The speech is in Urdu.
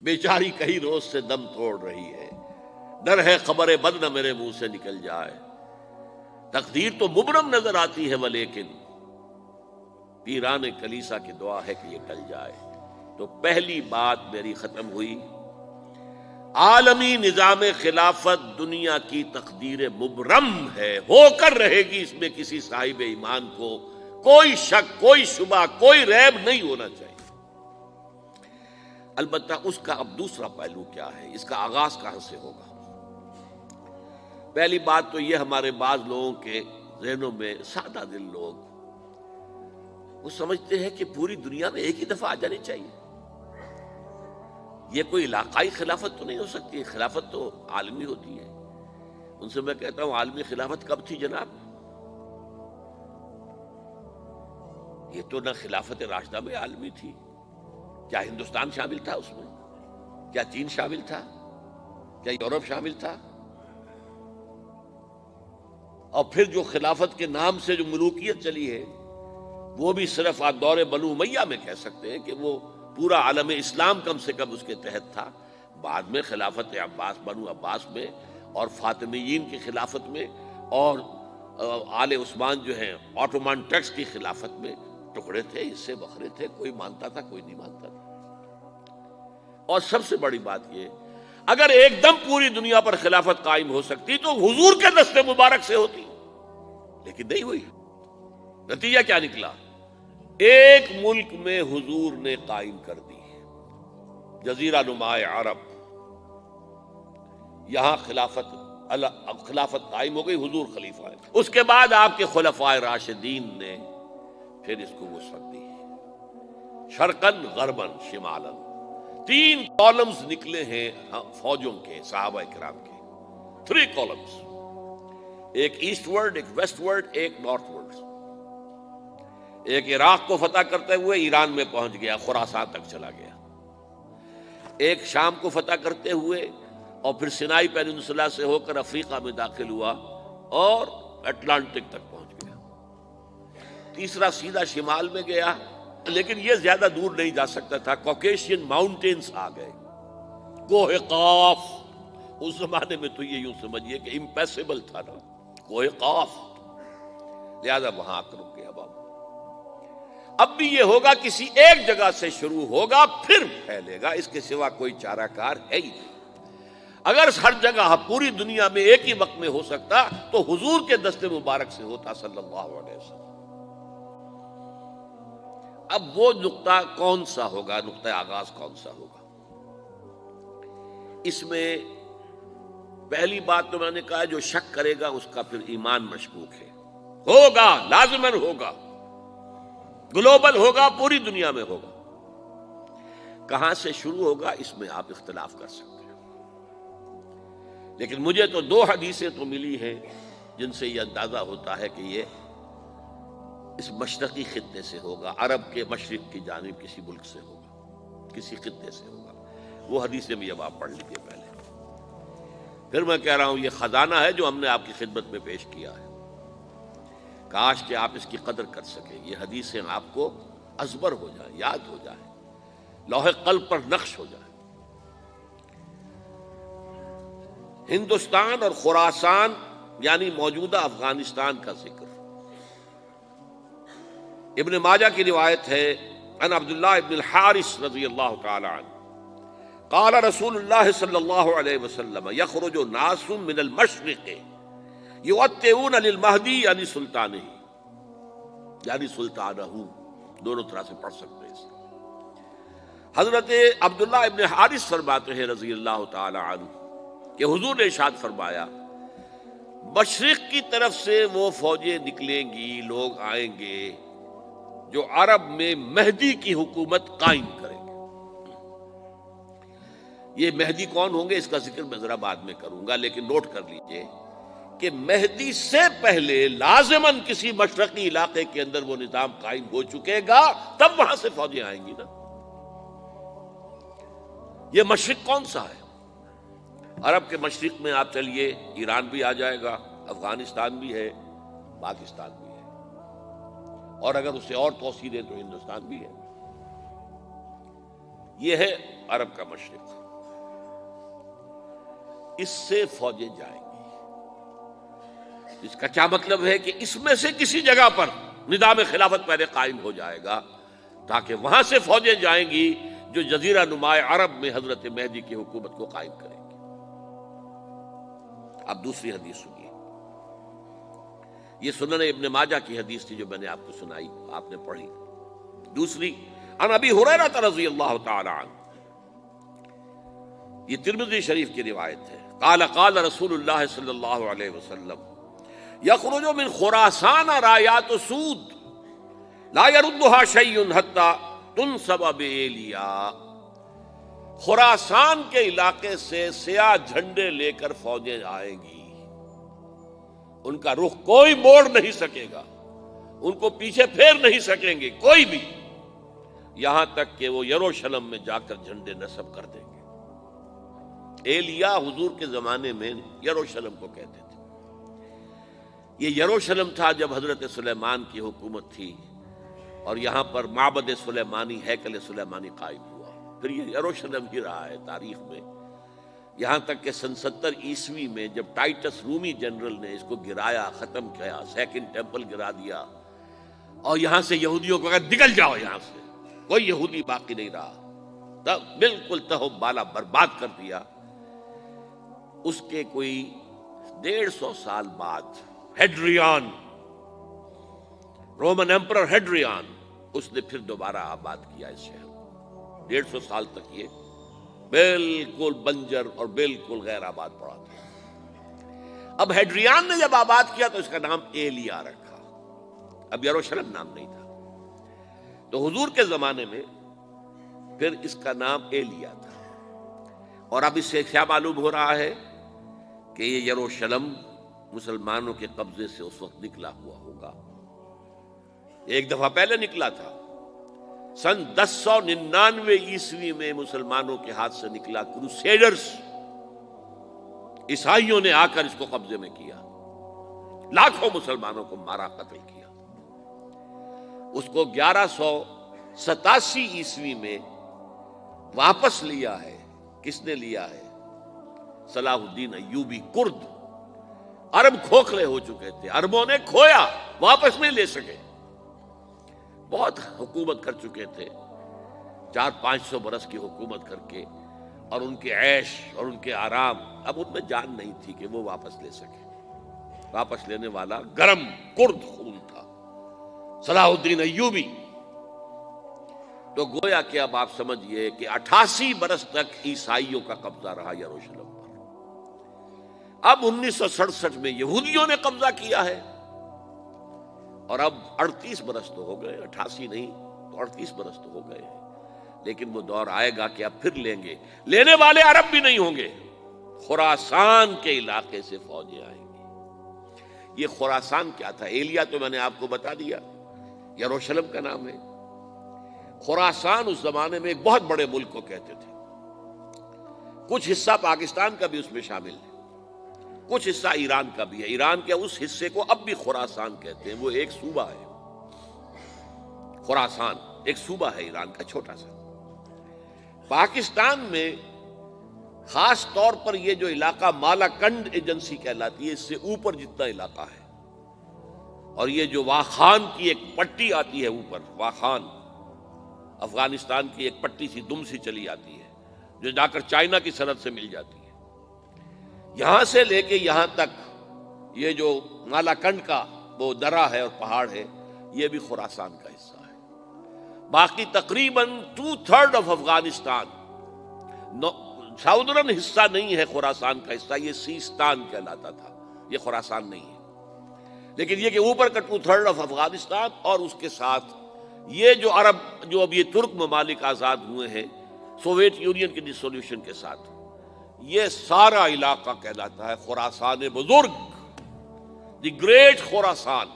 بیچاری کئی روز سے دم توڑ رہی ہے، ڈر ہے خبر بد نہ میرے منہ سے نکل جائے۔ تقدیر تو مبرم نظر آتی ہے ولیکن پیران کلیسا کی دعا ہے کہ یہ ٹل جائے۔ تو پہلی بات میری ختم ہوئی، عالمی نظام خلافت دنیا کی تقدیر مبرم ہے، ہو کر رہے گی، اس میں کسی صاحب ایمان کو کوئی شک، کوئی شبہ، کوئی ریب نہیں ہونا چاہیے۔ البتہ اس کا اب دوسرا پہلو کیا ہے، اس کا آغاز کہاں سے ہوگا؟ پہلی بات تو یہ، ہمارے بعض لوگوں کے ذہنوں میں، سادہ دل لوگ وہ سمجھتے ہیں کہ پوری دنیا میں ایک ہی دفعہ آ جانی چاہیے۔ یہ کوئی علاقائی خلافت تو نہیں ہو سکتی، خلافت تو عالمی ہوتی ہے۔ ان سے میں کہتا ہوں، عالمی خلافت کب تھی جناب؟ یہ تو نہ خلافت راشدہ میں عالمی تھی، کیا ہندوستان شامل تھا اس میں؟ کیا چین شامل تھا؟ کیا یورپ شامل تھا؟ اور پھر جو خلافت کے نام سے جو ملوکیت چلی ہے، وہ بھی صرف آپ دور بنو امیہ میں کہہ سکتے ہیں کہ وہ پورا عالم اسلام کم سے کم اس کے تحت تھا۔ بعد میں خلافت عباس، بنو عباس میں، اور فاطمیین کی خلافت میں، اور آل عثمان جو ہیں آٹومان ٹرکس کی خلافت میں ٹکڑے تھے، حصے بکھرے تھے، کوئی مانتا تھا، کوئی نہیں مانتا تھا۔ اور سب سے بڑی بات یہ، اگر ایک دم پوری دنیا پر خلافت قائم ہو سکتی تو حضور کے دست مبارک سے ہوتی، لیکن نہیں ہوئی۔ نتیجہ کیا نکلا؟ ایک ملک میں حضور نے قائم کر دی، جزیرہ نما عرب، یہاں خلافت قائم ہو گئی، حضور خلیفہ ہے۔ اس کے بعد آپ کے خلفائے راشدین نے پھر اس کو وسعت دی، شرقاً غرباً شمالاً۔ 3 کالمز نکلے ہیں فوجوں کے، صحابہ کرام کے، 3 کالمز، ایک ایسٹ ورڈ، ایک ویسٹ ورڈ، ایک نارتھ ورڈ۔ ایک عراق کو فتح کرتے ہوئے ایران میں پہنچ گیا، خراسان تک چلا گیا۔ ایک شام کو فتح کرتے ہوئے اور پھر سینائی پیننسولا سے ہو کر افریقہ میں داخل ہوا اور اٹلانٹک تک پہنچ گیا۔ تیسرا سیدھا شمال میں گیا، لیکن یہ زیادہ دور نہیں جا سکتا تھا، کوکیشین ماؤنٹینز آ گئے، کوہ قاف۔ اس زمانے میں تو یہ یوں سمجھیے کہ امپیسیبل تھا نا، کوہ قاف، لہذا وہاں آ کر رک گیا بابا۔ اب بھی یہ ہوگا، کسی ایک جگہ سے شروع ہوگا پھر پھیلے گا، اس کے سوا کوئی چارہ کار ہے ہی نہیں۔ اگر ہر جگہ پوری دنیا میں ایک ہی وقت میں ہو سکتا تو حضور کے دست مبارک سے ہوتا صلی اللہ علیہ وسلم۔ اب وہ نقطہ کون سا ہوگا، نقطہ آغاز کون سا ہوگا؟ اس میں پہلی بات تو میں نے کہا، جو شک کرے گا اس کا پھر ایمان مشکوک ہے۔ ہوگا، لازماً ہوگا، گلوبل ہوگا، پوری دنیا میں ہوگا۔ کہاں سے شروع ہوگا اس میں آپ اختلاف کر سکتے ہیں، لیکن مجھے تو 2 حدیثیں تو ملی ہیں جن سے یہ اندازہ ہوتا ہے کہ یہ اس مشرقی خطے سے ہوگا، عرب کے مشرق کی جانب کسی ملک سے ہوگا، کسی خطے سے ہوگا۔ وہ حدیثیں بھی اب آپ پڑھ لیجیے پہلے۔ پھر میں کہہ رہا ہوں، یہ خزانہ ہے جو ہم نے آپ کی خدمت میں پیش کیا ہے، کاش کہ آپ اس کی قدر کر سکیں، یہ حدیثیں آپ کو ازبر ہو جائیں، یاد ہو جائیں، لوح قلب پر نقش ہو جائیں۔ ہندوستان اور خراسان یعنی موجودہ افغانستان کا ذکر ابن ماجہ کی روایت ہے، عن عبداللہ ابن الحارث رضی اللہ تعالی عنہ قال رسول اللہ صلی اللہ علیہ وسلم یخرج ناس من المشرق یوطئون للمہدی یعنی سلطانہ، یعنی سلطانہ، دونوں طرح سے پڑھ سکتے ہیں۔ حضرت عبداللہ ابن حارث فرماتے ہیں رضی اللہ تعالی عنہ کہ حضور نے ارشاد فرمایا، مشرق کی طرف سے وہ فوجیں نکلیں گی، لوگ آئیں گے جو عرب میں مہدی کی حکومت قائم کریں گے۔ یہ مہدی کون ہوں گے اس کا ذکر میں ذرا بعد میں کروں گا، لیکن نوٹ کر لیجئے کہ مہدی سے پہلے لازماً کسی مشرقی علاقے کے اندر وہ نظام قائم ہو چکے گا، تب وہاں سے فوجیں آئیں گی نا۔ یہ مشرق کون سا ہے؟ عرب کے مشرق میں آپ چلیے، ایران بھی آ جائے گا، افغانستان بھی ہے، پاکستان بھی ہے، اور اگر اسے اور توسیع دیں تو ہندوستان بھی ہے۔ یہ ہے عرب کا مشرق، اس سے فوجیں جائیں گی۔ اس کا کیا مطلب ہے کہ اس میں سے کسی جگہ پر نظام خلافت پہلے قائم ہو جائے گا، تاکہ وہاں سے فوجیں جائیں گی جو جزیرہ نماء عرب میں حضرت مہدی کی حکومت کو قائم کریں گی۔ اب دوسری حدیث سنیے، یہ سنن ابن ماجہ کی حدیث تھی جو میں نے آپ کو سنائی، آپ نے پڑھی۔ دوسری، عن ابی ہریرہ رضی اللہ تعالی عنہ، یہ ترمذی شریف کی روایت ہے، قال قال رسول اللہ صلی اللہ علیہ وسلم یخرج من خراسان رایات سود لا يردها شیء حتی تنصب بإیلیا، خراسان کے علاقے سے سیاہ جھنڈے لے کر فوجیں آئیں گی، ان کا رخ کوئی موڑ نہیں سکے گا، ان کو پیچھے پھیر نہیں سکیں گے کوئی بھی، یہاں تک کہ وہ یروشلم میں جا کر جھنڈے نصب کر دیں گے۔ ایلیا حضور کے زمانے میں یروشلم کو کہتے تھے۔ یہ یروشلم تھا جب حضرت سلیمان کی حکومت تھی، اور یہاں پر معبد سلیمانی، ہیکل سلیمانی قائم ہوا، پھر یہ یروشلم ہی رہا ہے تاریخ میں، یہاں تک کہ سن 70 عیسوی میں جب ٹائٹس رومی جنرل نے اس کو گرایا، ختم کیا، سیکنڈ ٹیمپل گرا دیا، اور یہاں سے یہودیوں کو کہا نکل جاؤ یہاں سے، کوئی یہودی باقی نہیں رہا، تب بالکل تہو بالا برباد کر دیا۔ اس کے کوئی 150 سال بعد ہیڈریان، رومن ایمپرر ہیڈریان، اس نے پھر دوبارہ آباد کیا اس شہر کو۔ 150 سال تک یہ بالکل بنجر اور بالکل غیر آباد پڑا تھا۔ اب ہیڈریان نے جب آباد کیا تو اس کا نام ایلیا رکھا، اب یروشلم نام نہیں تھا، تو حضور کے زمانے میں پھر اس کا نام ایلیا تھا۔ اور اب اس سے کیا معلوم ہو رہا ہے کہ یہ یروشلم مسلمانوں کے قبضے سے اس وقت نکلا ہوا ہوگا، ایک دفعہ پہلے نکلا تھا، سن 1099 عیسوی میں مسلمانوں کے ہاتھ سے نکلا، کروسیڈرز عیسائیوں نے آ کر اس کو قبضے میں کیا، لاکھوں مسلمانوں کو مارا، قتل کیا۔ اس کو 1187 عیسوی میں واپس لیا ہے، کس نے لیا ہے؟ صلاح الدین ایوبی، کرد، عرب کھوکھلے ہو چکے تھے، عربوں نے کھویا، واپس نہیں لے سکے، بہت حکومت کر چکے تھے، 400-500 برس کی حکومت کر کے، اور ان کے عیش اور ان کے آرام، اب ان میں جان نہیں تھی کہ وہ واپس لے سکے۔ واپس لینے والا گرم کرد خون تھا، صلاح الدین ایوبی۔ تو گویا کہ اب آپ سمجھئے کہ 88 برس تک عیسائیوں کا قبضہ رہا یروشلم پر۔ اب 1967 میں یہودیوں نے قبضہ کیا ہے، اور اب 38 برس تو ہو گئے، 88 نہیں تو 38 برس تو ہو گئے ہیں، لیکن وہ دور آئے گا کہ اب پھر لیں گے، لینے والے عرب بھی نہیں ہوں گے، خراسان کے علاقے سے فوجیں آئیں گی۔ یہ خراسان کیا تھا؟ ایلیا تو میں نے آپ کو بتا دیا، یروشلم کا نام ہے۔ خراسان اس زمانے میں ایک بہت بڑے ملک کو کہتے تھے، کچھ حصہ پاکستان کا بھی اس میں شامل ہے، کچھ حصہ ایران کا بھی ہے، ایران کے اس حصے کو اب بھی خراسان کہتے ہیں، وہ ایک صوبہ ہے، خراسان ایک صوبہ ہے ایران کا چھوٹا سا۔ پاکستان میں خاص طور پر یہ جو علاقہ مالاکنڈ ایجنسی کہلاتی ہے، اس سے اوپر جتنا علاقہ ہے، اور یہ جو واخان کی ایک پٹی آتی ہے اوپر، واخان افغانستان کی ایک پٹی سی دم سی چلی آتی ہے جو جا کر چائنا کی سرحد سے مل جاتی ہے، یہاں سے لے کے یہاں تک یہ جو مالاکنڈ کا وہ درہ ہے اور پہاڑ ہے، یہ بھی خراسان کا حصہ ہے۔ باقی تقریباً 2/3 آف افغانستان ساؤدرن حصہ نہیں ہے خراسان کا حصہ، یہ سیستان کہلاتا تھا، یہ خراسان نہیں ہے، لیکن یہ کہ اوپر کا 2/3 آف افغانستان، اور اس کے ساتھ یہ جو عرب، جو اب یہ ترک ممالک آزاد ہوئے ہیں سوویت یونین کی ڈسولوشن کے ساتھ، یہ سارا علاقہ کہلاتا ہے خراسان بزرگ، دی گریٹ خراسان۔